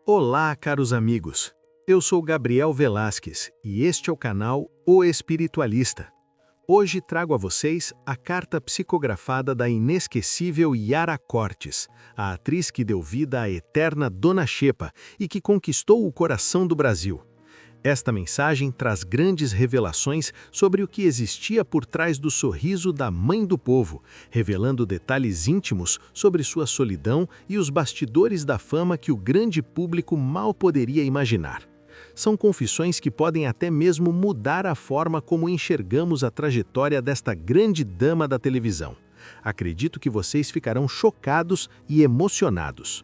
Olá, caros amigos. Eu sou Gabriel Velasquez e este é o canal O Espiritualista. Hoje trago a vocês a carta psicografada da inesquecível Yara Cortes, a atriz que deu vida à eterna Dona Xepa e que conquistou o coração do Brasil. Esta mensagem traz grandes revelações sobre o que existia por trás do sorriso da mãe do povo, revelando detalhes íntimos sobre sua solidão e os bastidores da fama que o grande público mal poderia imaginar. São confissões que podem até mesmo mudar a forma como enxergamos a trajetória desta grande dama da televisão. Acredito que vocês ficarão chocados e emocionados.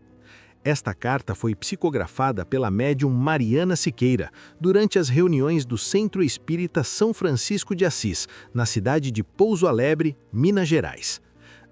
Esta carta foi psicografada pela médium Mariana Siqueira durante as reuniões do Centro Espírita São Francisco de Assis, na cidade de Pouso Alegre, Minas Gerais.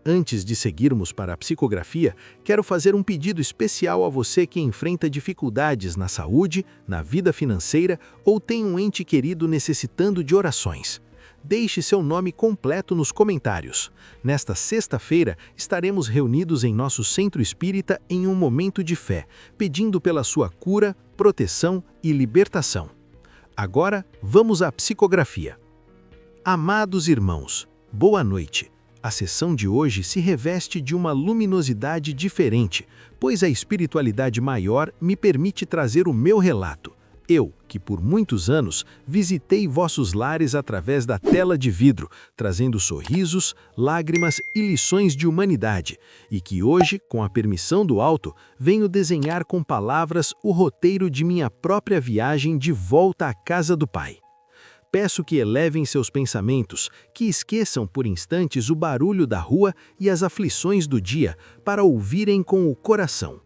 Antes de seguirmos para a psicografia, quero fazer um pedido especial a você que enfrenta dificuldades na saúde, na vida financeira ou tem um ente querido necessitando de orações. Deixe seu nome completo nos comentários. Nesta sexta-feira, estaremos reunidos em nosso centro espírita em um momento de fé, pedindo pela sua cura, proteção e libertação. Agora, vamos à psicografia. Amados irmãos, boa noite. A sessão de hoje se reveste de uma luminosidade diferente, pois a espiritualidade maior me permite trazer o meu relato. Eu, que por muitos anos visitei vossos lares através da tela de vidro, trazendo sorrisos, lágrimas e lições de humanidade, e que hoje, com a permissão do alto, venho desenhar com palavras o roteiro de minha própria viagem de volta à casa do Pai. Peço que elevem seus pensamentos, que esqueçam por instantes o barulho da rua e as aflições do dia, para ouvirem com o coração.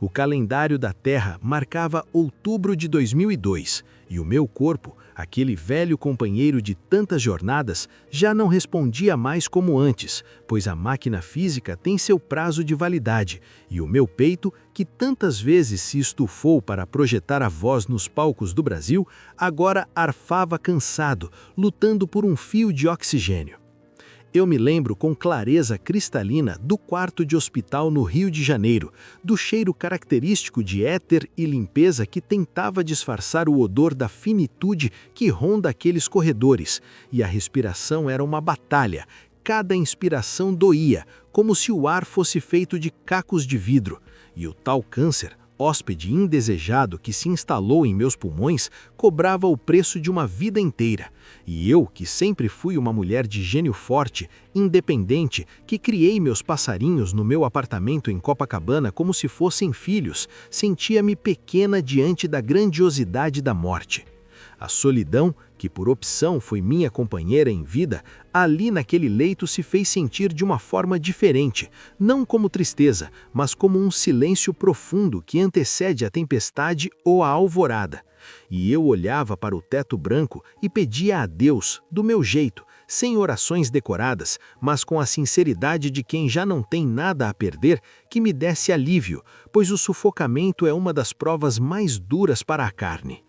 O calendário da Terra marcava outubro de 2002 e o meu corpo, aquele velho companheiro de tantas jornadas, já não respondia mais como antes, pois a máquina física tem seu prazo de validade e o meu peito, que tantas vezes se estufou para projetar a voz nos palcos do Brasil, agora arfava cansado, lutando por um fio de oxigênio. Eu me lembro com clareza cristalina do quarto de hospital no Rio de Janeiro, do cheiro característico de éter e limpeza que tentava disfarçar o odor da finitude que ronda aqueles corredores, e a respiração era uma batalha. Cada inspiração doía, como se o ar fosse feito de cacos de vidro, e o tal câncer, hóspede indesejado que se instalou em meus pulmões, cobrava o preço de uma vida inteira. E eu, que sempre fui uma mulher de gênio forte, independente, que criei meus passarinhos no meu apartamento em Copacabana como se fossem filhos, sentia-me pequena diante da grandiosidade da morte. A solidão, que por opção foi minha companheira em vida, ali naquele leito se fez sentir de uma forma diferente, não como tristeza, mas como um silêncio profundo que antecede a tempestade ou a alvorada. E eu olhava para o teto branco e pedia a Deus, do meu jeito, sem orações decoradas, mas com a sinceridade de quem já não tem nada a perder, que me desse alívio, pois o sufocamento é uma das provas mais duras para a carne.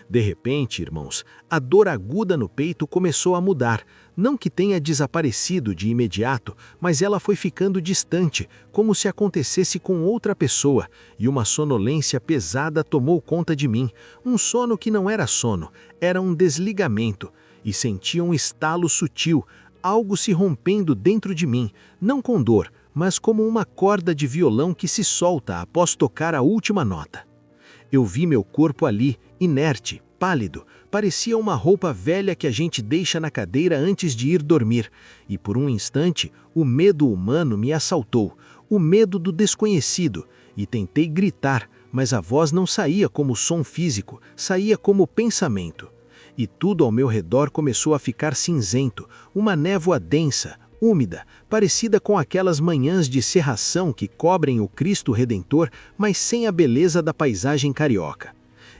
De repente, irmãos, a dor aguda no peito começou a mudar, não que tenha desaparecido de imediato, mas ela foi ficando distante, como se acontecesse com outra pessoa, e uma sonolência pesada tomou conta de mim, um sono que não era sono, era um desligamento, e sentia um estalo sutil, algo se rompendo dentro de mim, não com dor, mas como uma corda de violão que se solta após tocar a última nota. Eu vi meu corpo ali, inerte, pálido, parecia uma roupa velha que a gente deixa na cadeira antes de ir dormir, e por um instante o medo humano me assaltou, o medo do desconhecido, e tentei gritar, mas a voz não saía como som físico, saía como pensamento. E tudo ao meu redor começou a ficar cinzento, uma névoa densa, úmida, parecida com aquelas manhãs de cerração que cobrem o Cristo Redentor, mas sem a beleza da paisagem carioca.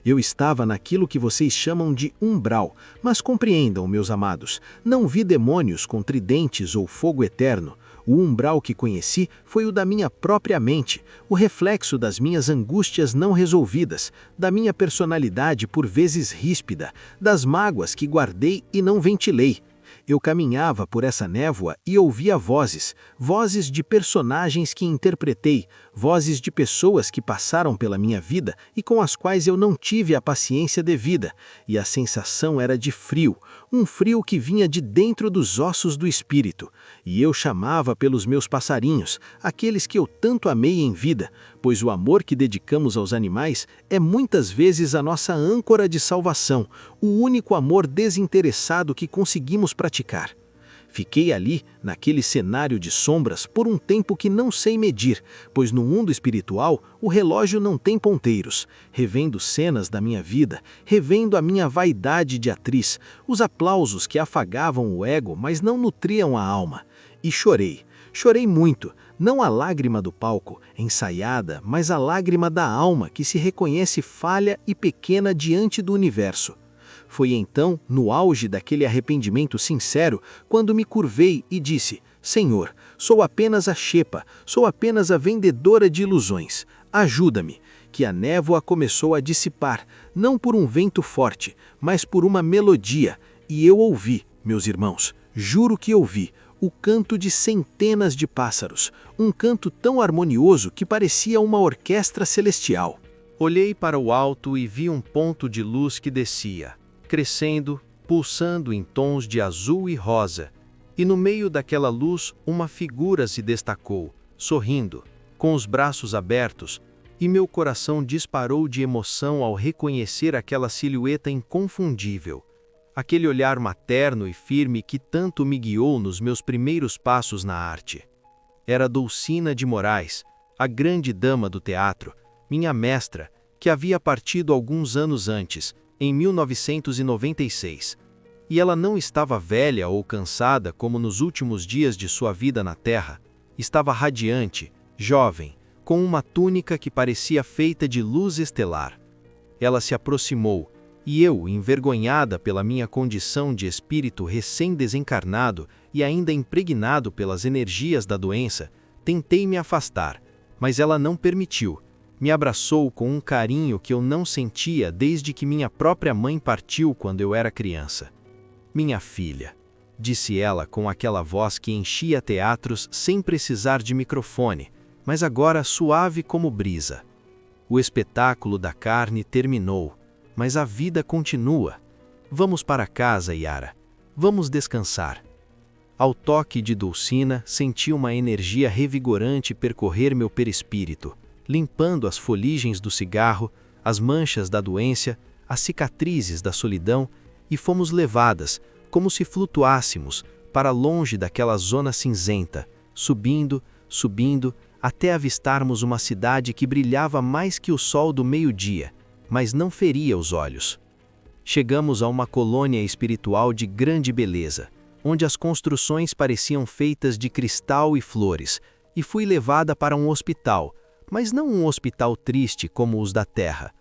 Eu estava naquilo que vocês chamam de umbral, mas compreendam, meus amados, não vi demônios com tridentes ou fogo eterno. O umbral que conheci foi o da minha própria mente, o reflexo das minhas angústias não resolvidas, da minha personalidade por vezes ríspida, das mágoas que guardei e não ventilei. Eu caminhava por essa névoa e ouvia vozes, vozes de personagens que interpretei, vozes de pessoas que passaram pela minha vida e com as quais eu não tive a paciência devida, e a sensação era de frio, um frio que vinha de dentro dos ossos do espírito, e eu chamava pelos meus passarinhos, aqueles que eu tanto amei em vida, pois o amor que dedicamos aos animais é muitas vezes a nossa âncora de salvação, o único amor desinteressado que conseguimos praticar. Fiquei ali, naquele cenário de sombras, por um tempo que não sei medir, pois no mundo espiritual o relógio não tem ponteiros, revendo cenas da minha vida, revendo a minha vaidade de atriz, os aplausos que afagavam o ego, mas não nutriam a alma. E chorei. Chorei muito, não a lágrima do palco, ensaiada, mas a lágrima da alma que se reconhece falha e pequena diante do universo. Foi então, no auge daquele arrependimento sincero, quando me curvei e disse: Senhor, sou apenas a Shepa, sou apenas a vendedora de ilusões. Ajuda-me. Que a névoa começou a dissipar, não por um vento forte, mas por uma melodia. E eu ouvi, meus irmãos, juro que ouvi, o canto de centenas de pássaros, um canto tão harmonioso que parecia uma orquestra celestial. Olhei para o alto e vi um ponto de luz que descia, crescendo, pulsando em tons de azul e rosa, e no meio daquela luz uma figura se destacou, sorrindo, com os braços abertos, e meu coração disparou de emoção ao reconhecer aquela silhueta inconfundível, aquele olhar materno e firme que tanto me guiou nos meus primeiros passos na arte. Era Dulcina de Moraes, a grande dama do teatro, minha mestra, que havia partido alguns anos antes, em 1996. E ela não estava velha ou cansada como nos últimos dias de sua vida na Terra. Estava radiante, jovem, com uma túnica que parecia feita de luz estelar. Ela se aproximou, e eu, envergonhada pela minha condição de espírito recém-desencarnado e ainda impregnado pelas energias da doença, tentei me afastar, mas ela não permitiu. Me abraçou com um carinho que eu não sentia desde que minha própria mãe partiu quando eu era criança. Minha filha, disse ela com aquela voz que enchia teatros sem precisar de microfone, mas agora suave como brisa. O espetáculo da carne terminou, mas a vida continua. Vamos para casa, Yara. Vamos descansar. Ao toque de Dulcina, senti uma energia revigorante percorrer meu perispírito, limpando as foligens do cigarro, as manchas da doença, as cicatrizes da solidão, e fomos levadas, como se flutuássemos, para longe daquela zona cinzenta, subindo, subindo, até avistarmos uma cidade que brilhava mais que o sol do meio-dia, mas não feria os olhos. Chegamos a uma colônia espiritual de grande beleza, onde as construções pareciam feitas de cristal e flores, e fui levada para um hospital, mas não um hospital triste como os da Terra,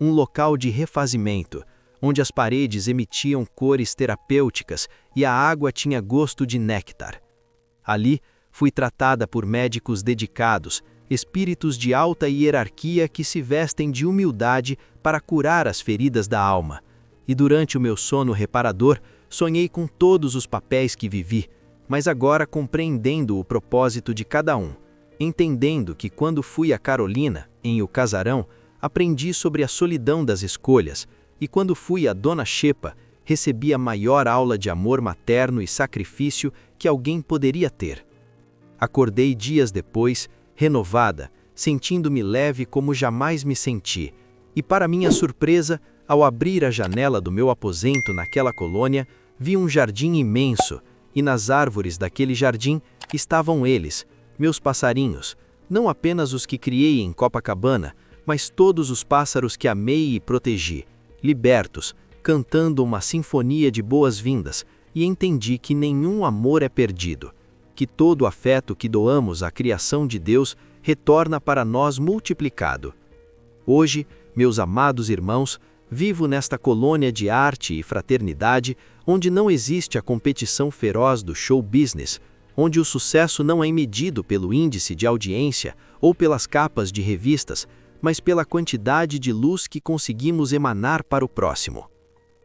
um local de refazimento, onde as paredes emitiam cores terapêuticas e a água tinha gosto de néctar. Ali, fui tratada por médicos dedicados, espíritos de alta hierarquia que se vestem de humildade para curar as feridas da alma. E durante o meu sono reparador, sonhei com todos os papéis que vivi, mas agora compreendendo o propósito de cada um, entendendo que quando fui a Carolina, em O Casarão, aprendi sobre a solidão das escolhas, e quando fui a Dona Shepa, recebi a maior aula de amor materno e sacrifício que alguém poderia ter. Acordei dias depois, renovada, sentindo-me leve como jamais me senti, e para minha surpresa, ao abrir a janela do meu aposento naquela colônia, vi um jardim imenso, e nas árvores daquele jardim estavam eles, meus passarinhos, não apenas os que criei em Copacabana, mas todos os pássaros que amei e protegi, libertos, cantando uma sinfonia de boas-vindas, e entendi que nenhum amor é perdido, que todo o afeto que doamos à criação de Deus retorna para nós multiplicado. Hoje, meus amados irmãos, vivo nesta colônia de arte e fraternidade, onde não existe a competição feroz do show business, onde o sucesso não é medido pelo índice de audiência ou pelas capas de revistas, mas pela quantidade de luz que conseguimos emanar para o próximo.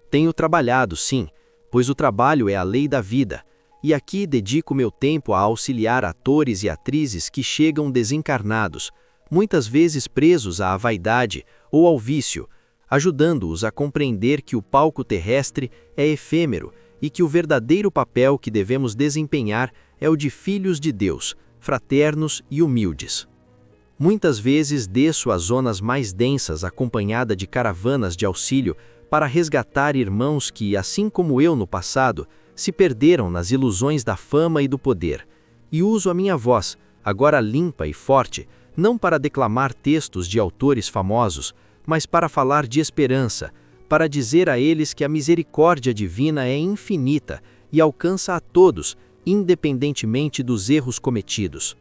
Tenho trabalhado, sim, pois o trabalho é a lei da vida, e aqui dedico meu tempo a auxiliar atores e atrizes que chegam desencarnados, muitas vezes presos à vaidade ou ao vício, ajudando-os a compreender que o palco terrestre é efêmero e que o verdadeiro papel que devemos desempenhar é o de filhos de Deus, fraternos e humildes. Muitas vezes desço às zonas mais densas acompanhada de caravanas de auxílio para resgatar irmãos que, assim como eu no passado, se perderam nas ilusões da fama e do poder, e uso a minha voz, agora limpa e forte, não para declamar textos de autores famosos, mas para falar de esperança, para dizer a eles que a misericórdia divina é infinita e alcança a todos, independentemente dos erros cometidos.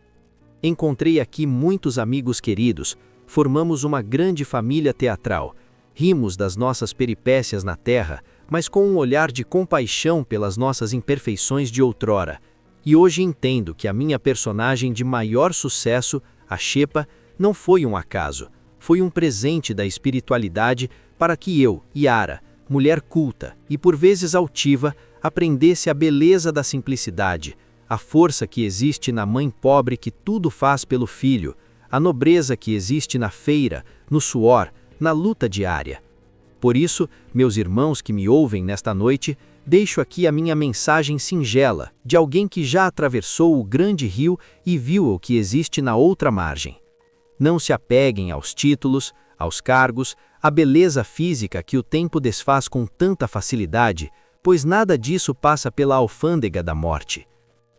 Encontrei aqui muitos amigos queridos, formamos uma grande família teatral, rimos das nossas peripécias na terra, mas com um olhar de compaixão pelas nossas imperfeições de outrora. E hoje entendo que a minha personagem de maior sucesso, a Xepa, não foi um acaso, foi um presente da espiritualidade para que eu, Yara, mulher culta e por vezes altiva, aprendesse a beleza da simplicidade, a força que existe na mãe pobre que tudo faz pelo filho, a nobreza que existe na feira, no suor, na luta diária. Por isso, meus irmãos que me ouvem nesta noite, deixo aqui a minha mensagem singela de alguém que já atravessou o grande rio e viu o que existe na outra margem. Não se apeguem aos títulos, aos cargos, à beleza física que o tempo desfaz com tanta facilidade, pois nada disso passa pela alfândega da morte.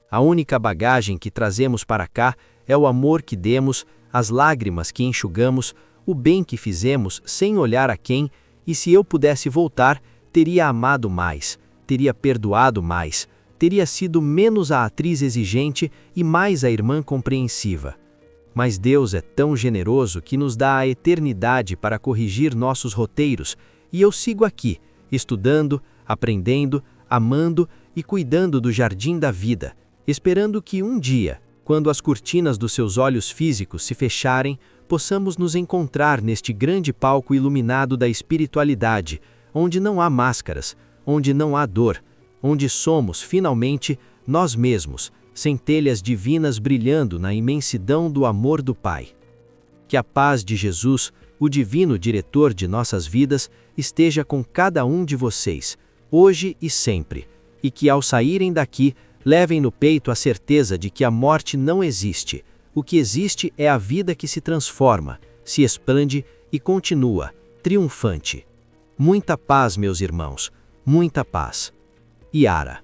A única bagagem que trazemos para cá é o amor que demos, as lágrimas que enxugamos, o bem que fizemos sem olhar a quem, e se eu pudesse voltar, teria amado mais, teria perdoado mais, teria sido menos a atriz exigente e mais a irmã compreensiva. Mas Deus é tão generoso que nos dá a eternidade para corrigir nossos roteiros, e eu sigo aqui, estudando, aprendendo, amando e cuidando do jardim da vida, esperando que um dia, quando as cortinas dos seus olhos físicos se fecharem, possamos nos encontrar neste grande palco iluminado da espiritualidade, onde não há máscaras, onde não há dor, onde somos, finalmente, nós mesmos, centelhas divinas brilhando na imensidão do amor do Pai. Que a paz de Jesus, o divino diretor de nossas vidas, esteja com cada um de vocês, hoje e sempre, e que ao saírem daqui, levem no peito a certeza de que a morte não existe. O que existe é a vida que se transforma, se expande e continua, triunfante. Muita paz, meus irmãos, muita paz. Yara.